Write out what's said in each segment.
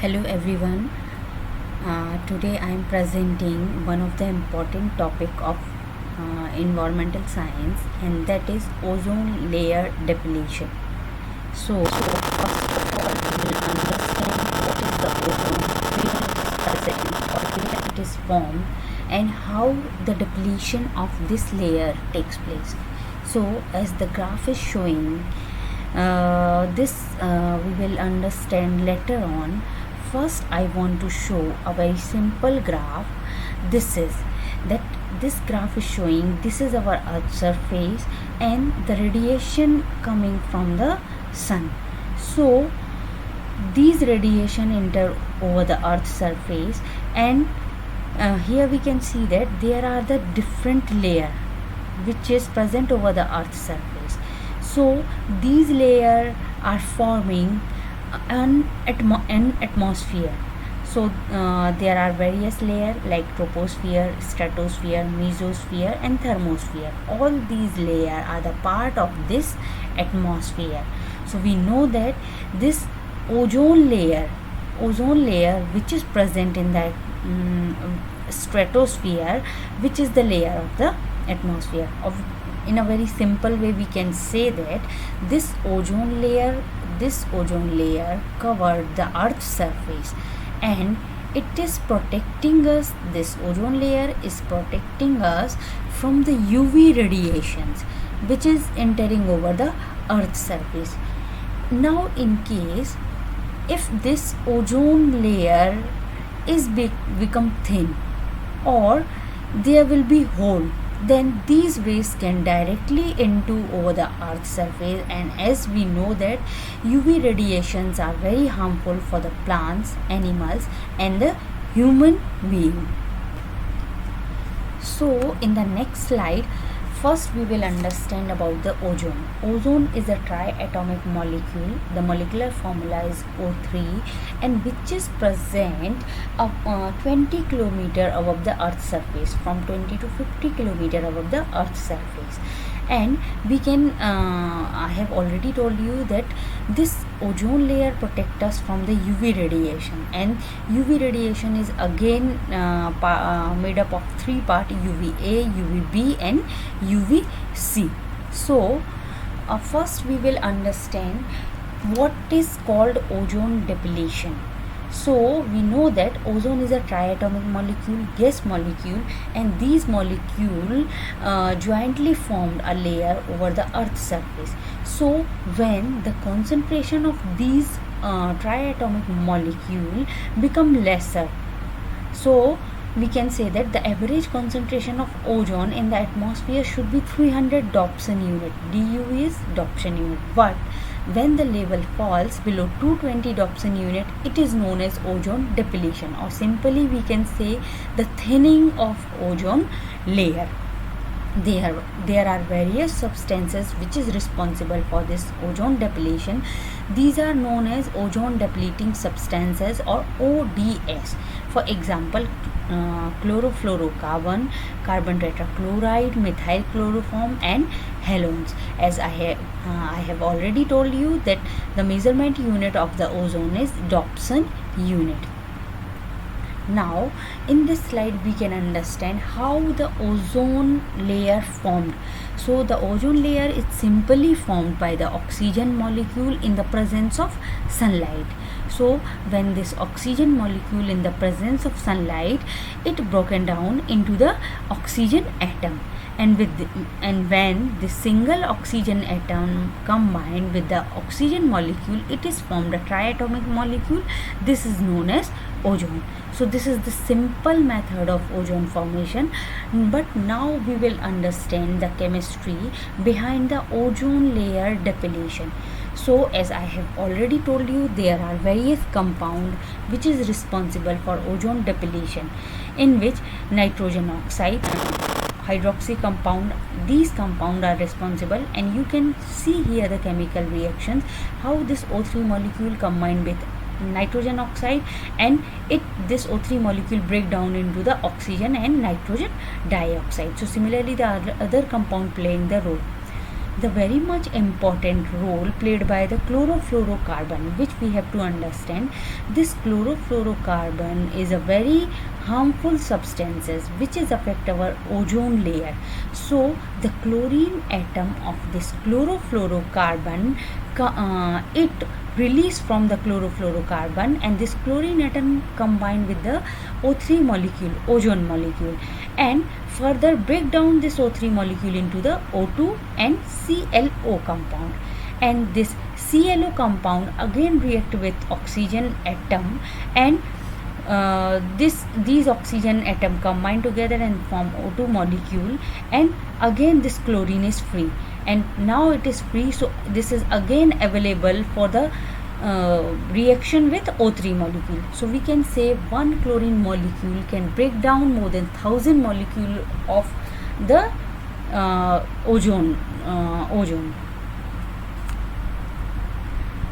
Hello everyone. Today I am presenting one of the important topic of environmental science, and that is ozone layer depletion. So first of all we will understand what is the ozone, where it is present or where it is formed, and how the depletion of this layer takes place. So as the graph is showing, this we will understand later on. First I want to show a very simple graph. This graph is showing this is our earth surface and the radiation coming from the sun. So these radiation enter over the earth surface, and here we can see that there are the different layer which is present over the earth surface. So these layers are forming an atmosphere. So there are various layers like troposphere, stratosphere, mesosphere and thermosphere. All these layers are the part of this atmosphere. So we know that this ozone layer which is present in the stratosphere, which is the layer of the atmosphere. In a very simple way we can say that this ozone layer covered the earth's surface, and it is protecting us. This ozone layer is protecting us from the UV radiations which is entering over the earth's surface. Now in case if this ozone layer is become thin, or there will be hole, then these rays can directly into over the earth's surface, and as we know that UV radiations are very harmful for the plants, animals and the human being. So in the next slide, first we will understand about the ozone. Ozone is a triatomic molecule. The molecular formula is O3, and which is present 20 km above the earth's surface, from 20 to 50 km above the earth's surface. And we can I have already told you that this ozone layer protects us from the UV radiation, and UV radiation is again made up of three parts: UVA, UVB and UVC. So first we will understand what is called ozone depletion. So we know that ozone is a triatomic molecule, gas molecule, and these molecules jointly formed a layer over the earth's surface. So when the concentration of these triatomic molecule become lesser, so we can say that the average concentration of ozone in the atmosphere should be 300 Dobson unit. DU is Dobson unit. But when the level falls below 220 Dobson unit, it is known as ozone depletion, or simply we can say the thinning of ozone layer. There are various substances which is responsible for this ozone depletion. These are known as ozone depleting substances, or ODS. For example, chlorofluorocarbon, carbon tetrachloride, methyl chloroform and halogens. As I have already told you that the measurement unit of the ozone is Dobson unit. Now in this slide we can understand how the ozone layer formed. So the ozone layer is simply formed by the oxygen molecule in the presence of sunlight. So when this oxygen molecule in the presence of sunlight, it broken down into the oxygen atom, and when the single oxygen atom combined with the oxygen molecule, it is formed a triatomic molecule. This is known as ozone. So this is the simple method of ozone formation. But now we will understand the chemistry behind the ozone layer depletion. So as I have already told you, there are various compounds which is responsible for ozone depletion, in which nitrogen oxide, hydroxy compound, these compounds are responsible, and you can see here the chemical reactions, how this O3 molecule combined with nitrogen oxide, and this O3 molecule break down into the oxygen and nitrogen dioxide. So similarly the other compound playing the role. the very much important role played by the chlorofluorocarbon, which we have to understand. This chlorofluorocarbon is a very harmful substances which is affect our ozone layer. So the chlorine atom of this chlorofluorocarbon, it released from the chlorofluorocarbon, and this chlorine atom combined with the O3 molecule, ozone molecule, and further break down this O3 molecule into the O2 and ClO compound, and this ClO compound again react with oxygen atom, and these oxygen atom combine together and form O2 molecule, and again this chlorine is free, and now it is free, so this is again available for the reaction with O3 molecule. So we can say one chlorine molecule can break down more than 1000 molecule of the ozone.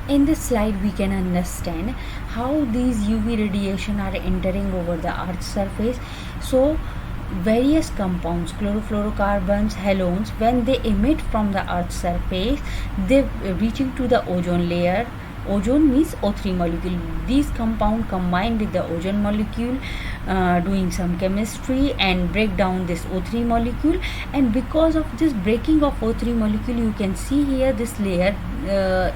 In this slide we can understand how these UV radiation are entering over the earth's surface. So various compounds, chlorofluorocarbons, halogens, when they emit from the earth's surface, they reaching to the ozone layer. Ozone means O3 molecule. These compound combine with the ozone molecule, doing some chemistry and break down this O3 molecule, and because of this breaking of O3 molecule, you can see here this layer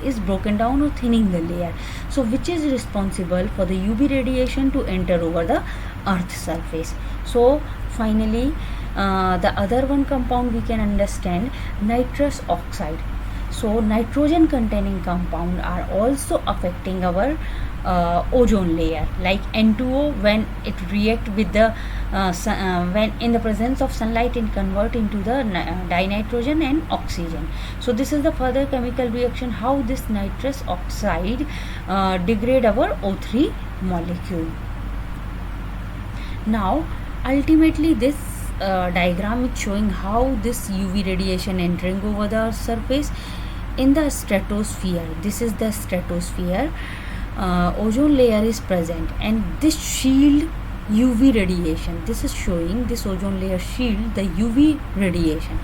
is broken down or thinning the layer, so which is responsible for the UV radiation to enter over the earth's surface. So finally, the other one compound we can understand, nitrous oxide. So nitrogen containing compound are also affecting our ozone layer, like N2O, when it react with the when in the presence of sunlight, it convert into the dinitrogen and oxygen. So this is the further chemical reaction how this nitrous oxide degrade our O3 molecule. Now ultimately this diagram is showing how this UV radiation entering over the surface in the stratosphere. This is the stratosphere. Ozone layer is present, and this shield UV radiation. This is showing this ozone layer shield the UV radiation.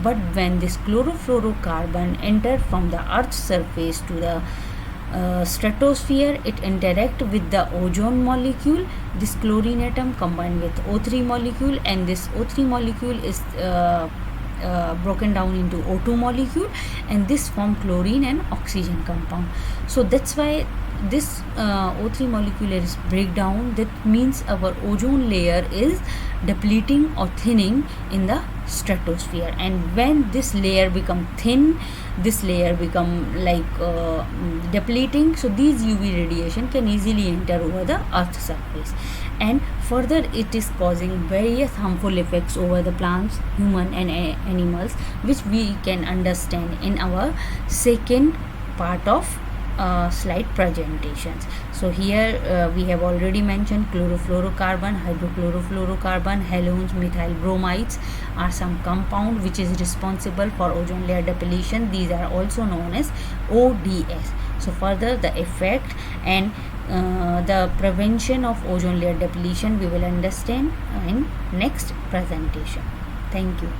But when this chlorofluorocarbon enter from the earth's surface to the stratosphere, it interact with the ozone molecule. This chlorine atom combined with O3 molecule, and this O3 molecule is broken down into O2 molecule, and this form chlorine and oxygen compound. So that's why this O3 molecule is breakdown. That means our ozone layer is depleting or thinning in the stratosphere, and when this layer become thin, this layer become like depleting, so these UV radiation can easily enter over the earth's surface, and further it is causing various harmful effects over the plants, human and animals, which we can understand in our second part of slide presentations. So here we have already mentioned chlorofluorocarbon, hydrochlorofluorocarbon, halogens, methyl bromides are some compound which is responsible for ozone layer depletion. These are also known as ODS. So further the effect and the prevention of ozone layer depletion we will understand in next presentation. Thank you.